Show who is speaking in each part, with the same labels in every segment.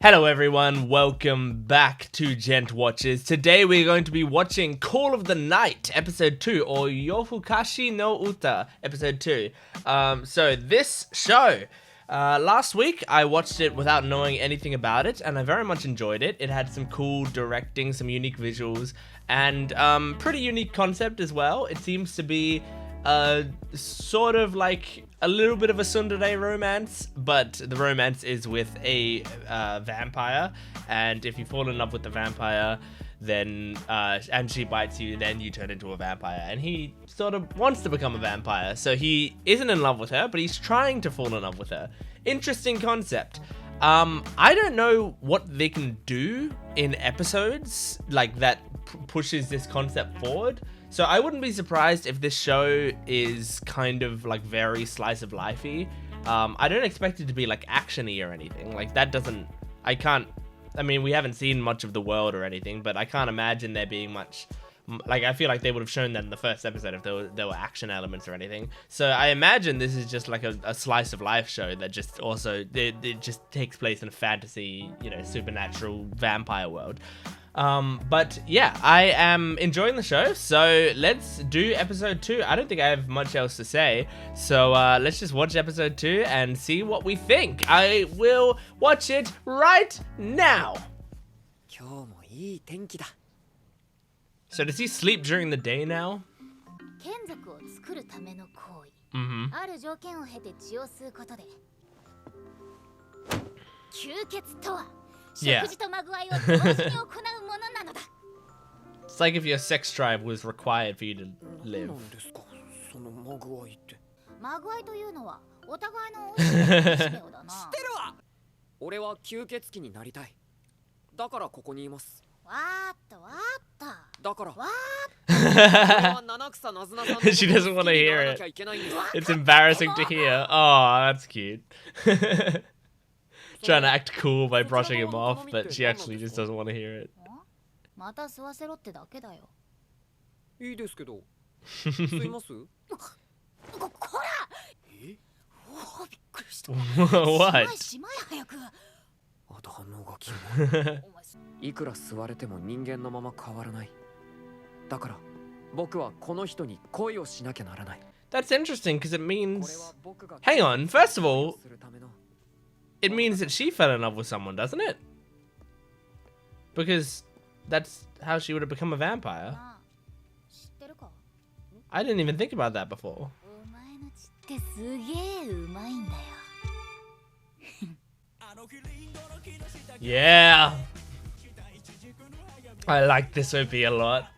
Speaker 1: Hello everyone, welcome back to Gent Watches. Today we're going to be watching Call of the Night, episode 2, or Yofukashi no Uta, episode 2. So this show, last week I watched it without knowing anything about it, and I very much enjoyed it. It had some cool directing, some unique visuals, and pretty unique concept as well. It seems to be sort of like a little bit of a tsundere romance, but the romance is with a vampire, and if you fall in love with the vampire, then and she bites you, then you turn into a vampire. And he sort of wants to become a vampire, so he isn't in love with her, but he's trying to fall in love with her. Interesting concept. I don't know what they can do in episodes like that pushes this concept forward. So I wouldn't be surprised if this show is kind of like very slice of lifey. I don't expect it to be like actiony or anything. Like that doesn't, I mean, we haven't seen much of the world or anything, but I can't imagine there being much, like I feel like they would have shown that in the first episode if there were action elements or anything. So I imagine this is just like a slice of life show that just also, it just takes place in a fantasy, you know, supernatural vampire world. But yeah, I am enjoying the show, so let's do episode 2. I don't think I have much else to say, so let's just watch episode 2 and see what we think. I will watch it right now. So does he sleep during the day now? Yeah. It's like if your sex drive was required for you to live. She doesn't want to hear it. It's embarrassing to hear. Oh, that's cute. Trying to act cool by brushing him off, but she actually just doesn't want to hear it. What? That's interesting because it means... Hang on, first of all, it means that she fell in love with someone, doesn't it? Because that's how she would have become a vampire. I didn't even think about that before. Yeah. I like this OP a lot.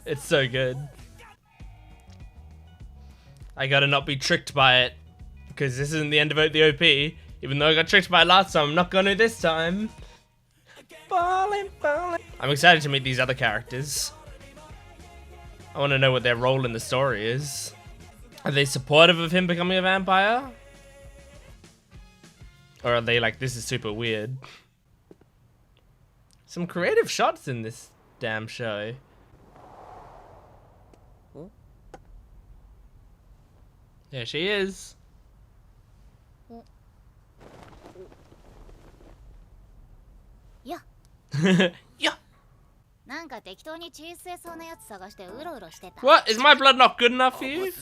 Speaker 1: It's so good. I gotta not be tricked by it, because this isn't the end of the OP. Even though I got tricked by it last time, I'm not gonna this time. Falling. I'm excited to meet these other characters. I want to know what their role in the story is. Are they supportive of him becoming a vampire? Or are they like, this is super weird? Some creative shots in this damn show. There she is. Yeah. What? Is my blood not good enough for you?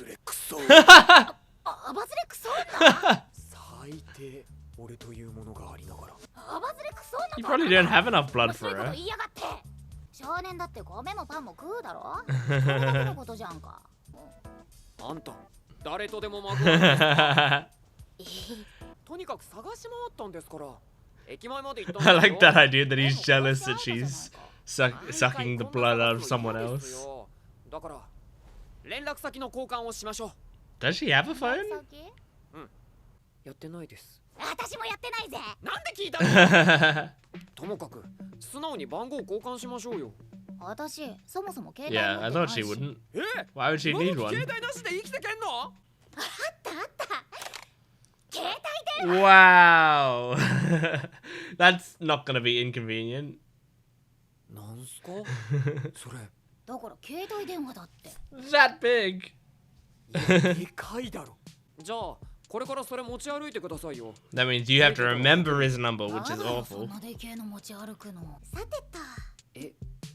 Speaker 1: You probably don't have enough blood for her. I like that idea that he's jealous that she's sucking the blood out of someone else. Does she have a phone? Yeah, I thought she wouldn't. Why would she need one? Wow. That's not gonna be inconvenient. That big.
Speaker 2: これからそれ持ち歩いてくださいよ。
Speaker 1: That means you have to remember his number, which is
Speaker 3: なんだよ
Speaker 1: awful.
Speaker 3: そんなでけえの持ち歩くの。さてと、
Speaker 2: え、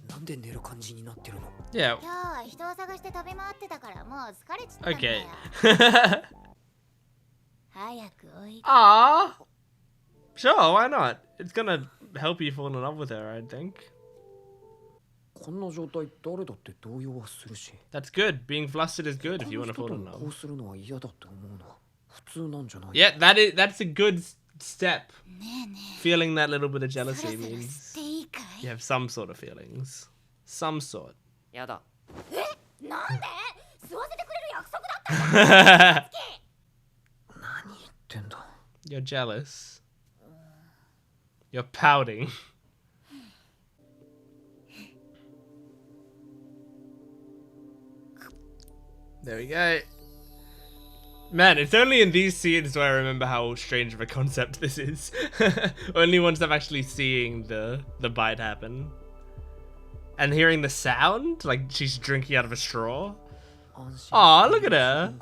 Speaker 2: なんで寝る感じになってるの？
Speaker 1: Yeah.
Speaker 3: 今日は人を探して飛び回ってたからもう疲れちゃったんだ
Speaker 1: Okay.
Speaker 3: よ。早くおいで。
Speaker 1: Aww. Sure, why not? It's gonna help you fall in love with her, I think.
Speaker 2: こんな状態誰だって動揺はするし。
Speaker 1: That's good. Being flustered is good if you
Speaker 2: 他
Speaker 1: want
Speaker 2: の
Speaker 1: to
Speaker 2: 人
Speaker 1: fall
Speaker 2: と
Speaker 1: in
Speaker 2: もこ
Speaker 1: love.
Speaker 2: うするのは嫌だって思うのは普通なんじゃない？
Speaker 1: Yeah, that's a good step.
Speaker 3: ねえね
Speaker 1: Feeling that little bit of
Speaker 3: え、そろ
Speaker 1: jealousy
Speaker 3: そろ吸
Speaker 1: means
Speaker 3: っていいか
Speaker 1: you
Speaker 3: い？
Speaker 1: have some sort of feelings. Some sort.
Speaker 2: やだ。
Speaker 3: なんで？吸わせてくれる約束だったんだ。
Speaker 2: 何言ってんだ。
Speaker 1: You're jealous. You're pouting. There we go. Man, it's only in these scenes where I remember how strange of a concept this is. Only once I'm actually seeing the bite happen. And hearing the sound, like she's drinking out of a straw. Aw, look at her.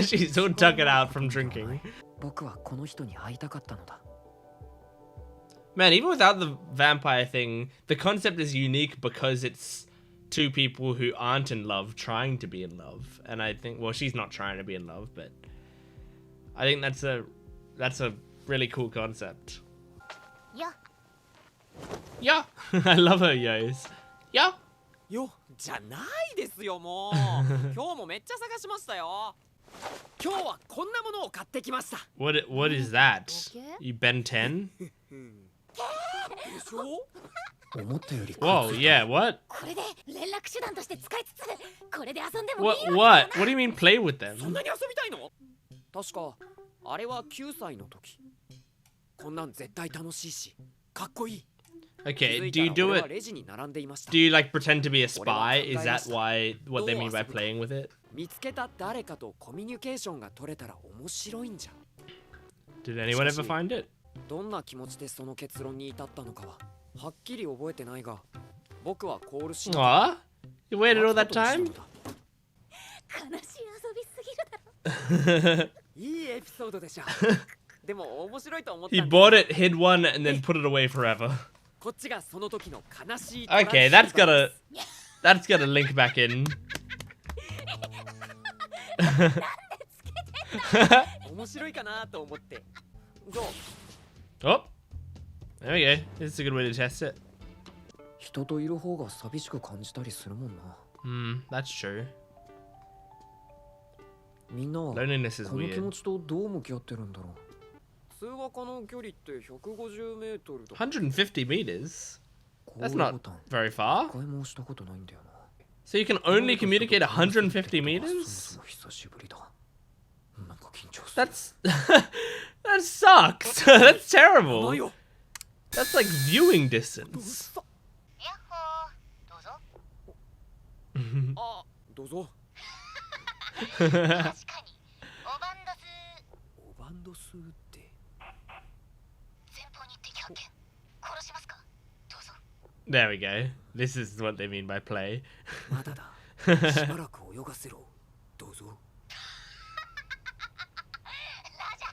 Speaker 1: She's all tuckered out from drinking.
Speaker 2: 僕はこの人に会いたかったのだ。
Speaker 1: Man, even without the vampire thing, the concept is unique because it's two people who aren't in love trying to be in love. And I think, well, she's not trying to be in love, but I think that's a really cool concept.
Speaker 3: よ、
Speaker 1: Yeah, I love her yos. Yeah.
Speaker 2: よ、じゃないですよもう。今日もめっちゃ探しましたよ。今日はこんなものを買ってきました。
Speaker 1: What is that?
Speaker 3: Okay.
Speaker 1: You Ben 10?
Speaker 2: でしょ？思ったより。
Speaker 1: Whoa, yeah, what?
Speaker 3: これで連絡手段として使いつつ、これで遊んでもいい
Speaker 1: What
Speaker 3: わけだな。
Speaker 1: what? What do you mean play with
Speaker 2: そん
Speaker 1: them?
Speaker 2: なに遊びたいの？確かあれは9歳の時。こんなん絶対楽しいし、かっこいい。
Speaker 1: Okay, do you do
Speaker 2: 俺は
Speaker 1: it?
Speaker 2: レジに並んでいました
Speaker 1: Do。you like pretend to be a spy? Is that why what they mean by playing with it?
Speaker 2: 見つけた誰かとコミュニケーションが取れたら面白いんじゃ。
Speaker 1: Did anyone ever find it?
Speaker 2: どんな気持ちでその結論に至ったのかははっきり覚えてないが、僕はコールシーン
Speaker 1: Aw, you waited all that time?
Speaker 3: 悲しい遊びすぎるだろ。
Speaker 2: いいエピソードでしょ。でも面白いと思った
Speaker 1: He
Speaker 2: んです。
Speaker 1: bought it, hid one, and then put it away forever.
Speaker 2: こっちがその時の悲しい。
Speaker 1: Okay, that's gotta link back in.
Speaker 2: 面白いかなと思って。どう？
Speaker 1: Oh, there we go. This is a good way to test it.
Speaker 2: 人といる方が寂しく感じたりするもんな。
Speaker 1: That's true.
Speaker 2: みんなは
Speaker 1: Loneliness is
Speaker 2: この気
Speaker 1: weird.
Speaker 2: 持ちとどう向き合ってるんだろう。通話可能距離って150メートルとか。
Speaker 1: 150 meters?
Speaker 2: コ
Speaker 1: That's
Speaker 2: ールボ
Speaker 1: not
Speaker 2: タン
Speaker 1: very far.
Speaker 2: 一回も押したことないんだよな。
Speaker 1: So you can only communicate 150
Speaker 2: そ
Speaker 1: meters?
Speaker 2: もそも久しぶりだ。なんか緊張する。
Speaker 1: That's that sucks. That's terrible.
Speaker 2: ないよ。
Speaker 1: That's like viewing
Speaker 2: うっ
Speaker 1: distance.
Speaker 2: さ。
Speaker 3: やっほー、どうぞ。
Speaker 2: あ、どうぞ。
Speaker 3: 確かに、おばんどす。
Speaker 2: おバンドスーって
Speaker 3: 前方に敵発見。殺しますか？どうぞ。
Speaker 1: There we go. This is what they mean by play.
Speaker 2: まだだ。しばらく泳がせろ。どうぞ。
Speaker 3: ラジャー、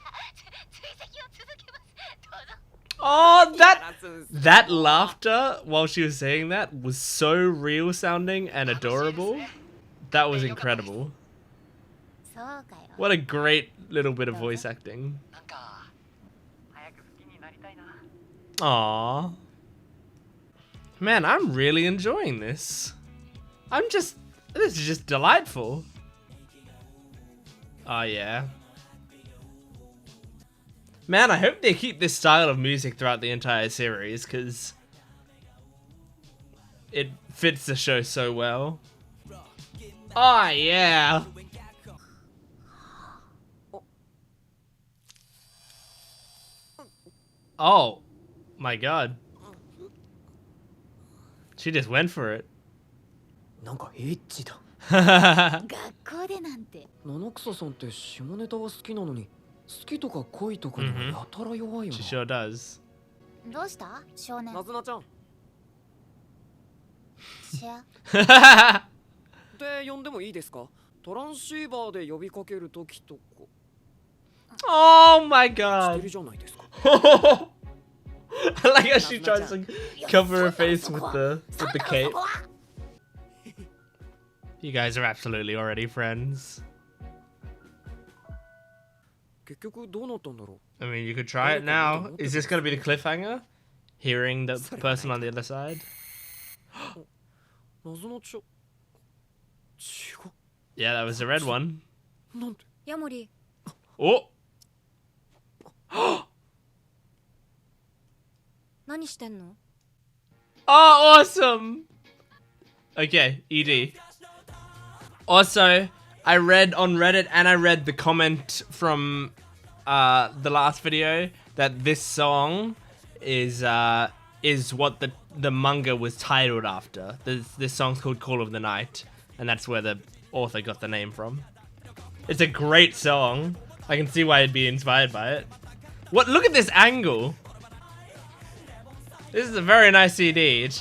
Speaker 3: 追跡を続けます。どうぞ。
Speaker 1: Oh, that laughter while she was saying that was so real sounding and adorable. That was incredible.
Speaker 3: そうかよ。
Speaker 1: What a great little bit of voice acting.
Speaker 2: なんか早く好きになりたいな。
Speaker 1: Aww. Man, I'm really enjoying this. This is just delightful. Oh, yeah. Man, I hope they keep this style of music throughout the entire series, because it fits the show so well. Oh, yeah. Oh, my God. She just went for it.
Speaker 2: なんかエッチだ。
Speaker 3: 学校でなんて。
Speaker 2: 七草さんって下ネタは好きなのに、好きとか恋とかにはやたら弱いよ
Speaker 1: She
Speaker 2: な。
Speaker 1: sure does.
Speaker 3: どうした少年。
Speaker 2: なずなちゃん。
Speaker 3: シャ。
Speaker 2: で呼んでもいいですか？トランシーバーで呼びかけるときとか。
Speaker 1: Oh my
Speaker 2: して
Speaker 1: god.
Speaker 2: るじゃないですか。
Speaker 1: I like how she tries to cover her face with the cape. You guys are absolutely already friends.
Speaker 2: 結局どうなったんだろ
Speaker 1: I mean, you could try it now. Is this gonna be the cliffhanger? Hearing the person on the other side?
Speaker 2: う。謎の血。血が
Speaker 1: Yeah, that was the red one.
Speaker 2: なんで。
Speaker 3: ヤモリ
Speaker 1: Oh!
Speaker 3: 何してんの？
Speaker 1: Oh, awesome! Okay, ED. Also, I read on Reddit and I read the comment from the last video that this song is what the manga was titled after. This song's called Call of the Night, and that's where the author got the name from. It's a great song. I can see why I'd be inspired by it. What? Look at this angle. This is a very nice CD. It's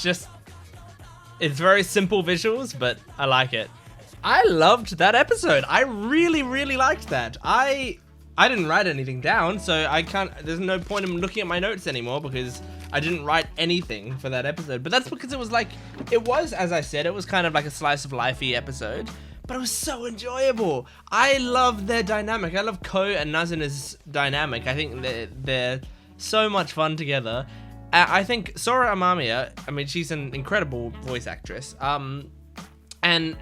Speaker 1: very simple visuals, but I like it. I loved that episode. I really, really liked that. I didn't write anything down, so I can't. There's no point in looking at my notes anymore because I didn't write anything for that episode. But that's because it was, as I said, it was kind of like a slice of lifey episode. But it was so enjoyable. I love their dynamic. I love Ko and Nazuna's dynamic. I think they're so much fun together. I think Sora Amamiya, I mean, she's an incredible voice actress. And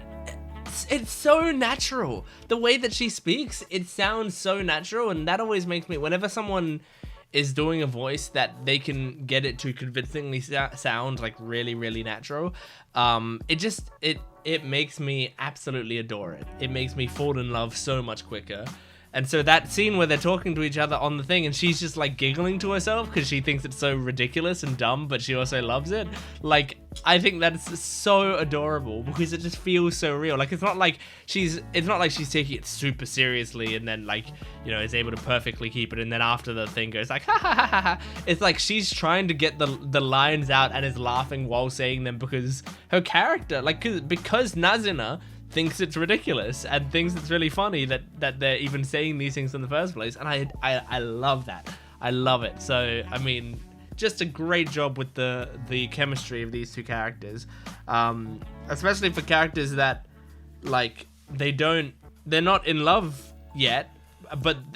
Speaker 1: it's so natural. The way that she speaks, it sounds so natural. And that always makes me, whenever someone is doing a voice that they can get it to convincingly sound like really, really natural, it makes me absolutely adore it. It makes me fall in love so much quicker. And so that scene where they're talking to each other on the thing and she's just like giggling to herself because she thinks it's so ridiculous and dumb, but she also loves it. Like, I think that's so adorable because it just feels so real. Like, it's not like she's taking it super seriously and then like, you know, is able to perfectly keep it. And then after the thing goes like, ha ha ha ha ha. It's like she's trying to get the lines out and is laughing while saying them because her character, like, because Nazuna thinks it's ridiculous and thinks it's really funny that they're even saying these things in the first place, and I love that. I love it. So I mean, just a great job with the chemistry of these two characters, especially for characters that like they're not in love yet,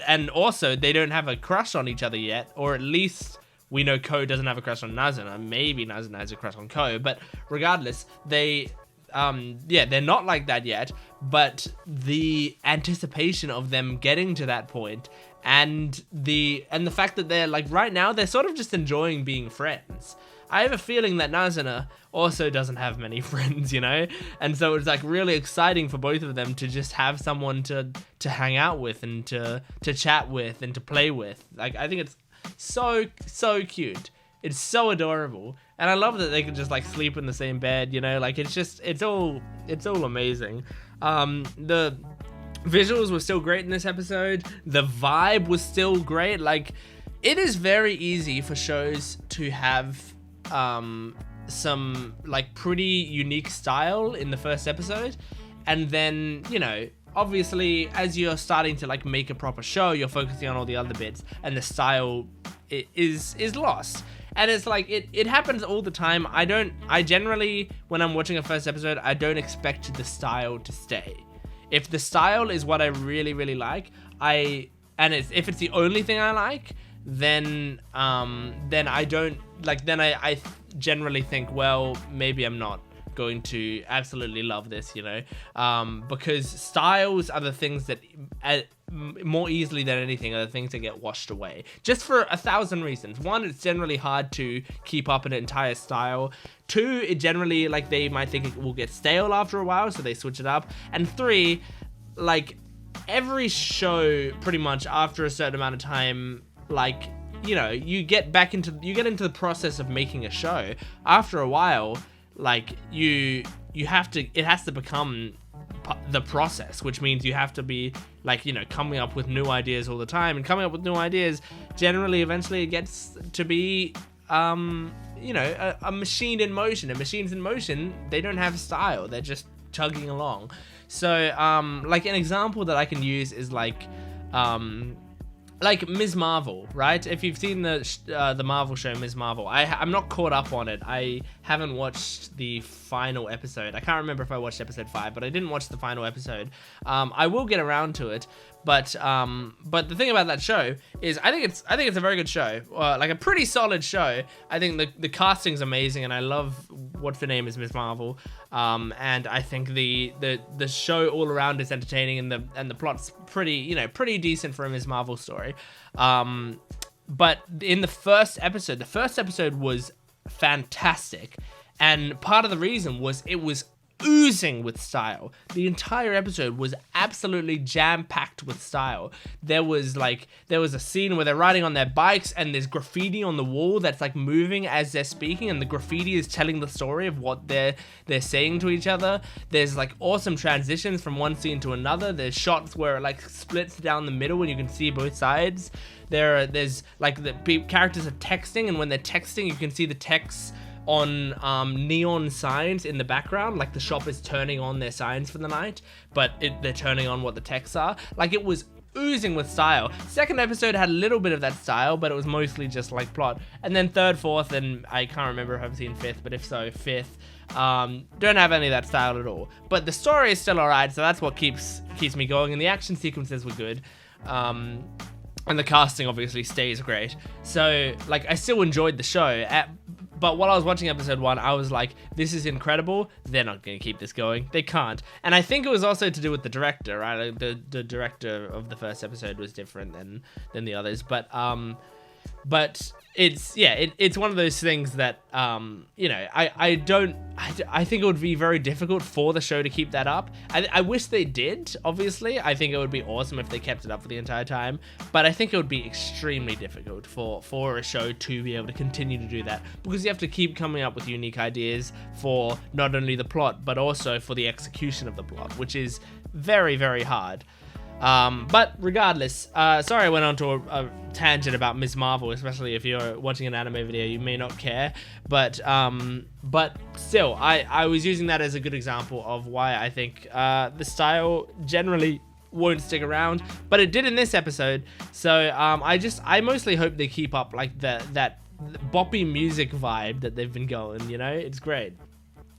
Speaker 1: and also they don't have a crush on each other yet, or at least we know Ko doesn't have a crush on Nazuna. Maybe Nazuna has a crush on Ko, but regardless, they're not like that yet, but the anticipation of them getting to that point and the fact that they're like right now they're sort of just enjoying being friends. I have a feeling that Nazuna also doesn't have many friends, you know? And so it's like really exciting for both of them to just have someone to hang out with and to chat with and to play with. Like, I think it's so cute. It's so adorable. And I love that they can just like sleep in the same bed, you know, like it's all amazing. The visuals were still great in this episode. The vibe was still great. Like, it is very easy for shows to have some like pretty unique style in the first episode. And then, you know, obviously as you're starting to like make a proper show, you're focusing on all the other bits and the style is lost. And it's like, it happens all the time. I generally, when I'm watching a first episode, I don't expect the style to stay. If the style is what I really, really like, if it's the only thing I like, then I don't, like, then I generally think, well, maybe I'm not going to absolutely love this, you know, because styles are the things that, more easily than anything, are the things that get washed away, just for 1,000 reasons. One, it's generally hard to keep up an entire style. Two, it generally, like, they might think it will get stale after a while, so they switch it up. And three, like, every show pretty much after a certain amount of time, like, you know, you get into the process of making a show. After a while, like, it has to become the process, which means you have to be, like, you know, coming up with new ideas all the time, and coming up with new ideas generally eventually it gets to be you know, a machine in motion. And machines in motion, they don't have style, they're just chugging along. So like an example that I can use is like like Ms. Marvel, right? If you've seen the Marvel show Ms. Marvel, I'm not caught up on it. I haven't watched the final episode. I can't remember if I watched episode 5, but I didn't watch the final episode. I will get around to it, but the thing about that show is I think it's a very good show, like a pretty solid show. I think the casting's amazing, and I love what's her name is Ms. Marvel. And I think the show all around is entertaining, and the plot's pretty decent for a Ms. Marvel story. But in the first episode was fantastic, and part of the reason was it was oozing with style. The entire episode was absolutely jam-packed with style. There was a scene where they're riding on their bikes and there's graffiti on the wall that's like moving as they're speaking, and the graffiti is telling the story of what they're saying to each other. There's like awesome transitions from one scene to another. There's shots where it like splits down the middle and you can see both sides. There's like the characters are texting, and when they're texting you can see the texts on neon signs in the background, like the shop is turning on their signs for the night, but they're turning on what the texts are. Like, it was oozing with style. Second episode had a little bit of that style, but it was mostly just like plot. And then third, fourth, and I can't remember if I've seen fifth, but if so, fifth, don't have any of that style at all. But the story is still alright, so that's what keeps me going, and the action sequences were good. And the casting obviously stays great. So, like, I still enjoyed the show. But while I was watching episode 1, I was like, this is incredible. They're not going to keep this going. They can't. And I think it was also to do with the director, right? Like, the director of the first episode was different than the others. But it's one of those things that, I think it would be very difficult for the show to keep that up. I wish they did, obviously. I think it would be awesome if they kept it up for the entire time, but I think it would be extremely difficult for a show to be able to continue to do that, because you have to keep coming up with unique ideas for not only the plot, but also for the execution of the plot, which is very, very hard. But regardless, sorry I went on to a tangent about Ms. Marvel, especially if you're watching an anime video, you may not care, but still, I was using that as a good example of why I think, the style generally won't stick around, but it did in this episode, so, I mostly hope they keep up, like, that boppy music vibe that they've been going, it's great.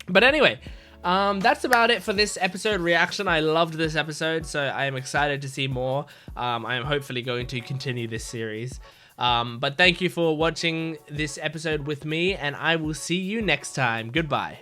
Speaker 1: But anyway, that's about it for this episode reaction. I loved this episode, so I am excited to see more. I am hopefully going to continue this series. But thank you for watching this episode with me, and I will see you next time. Goodbye.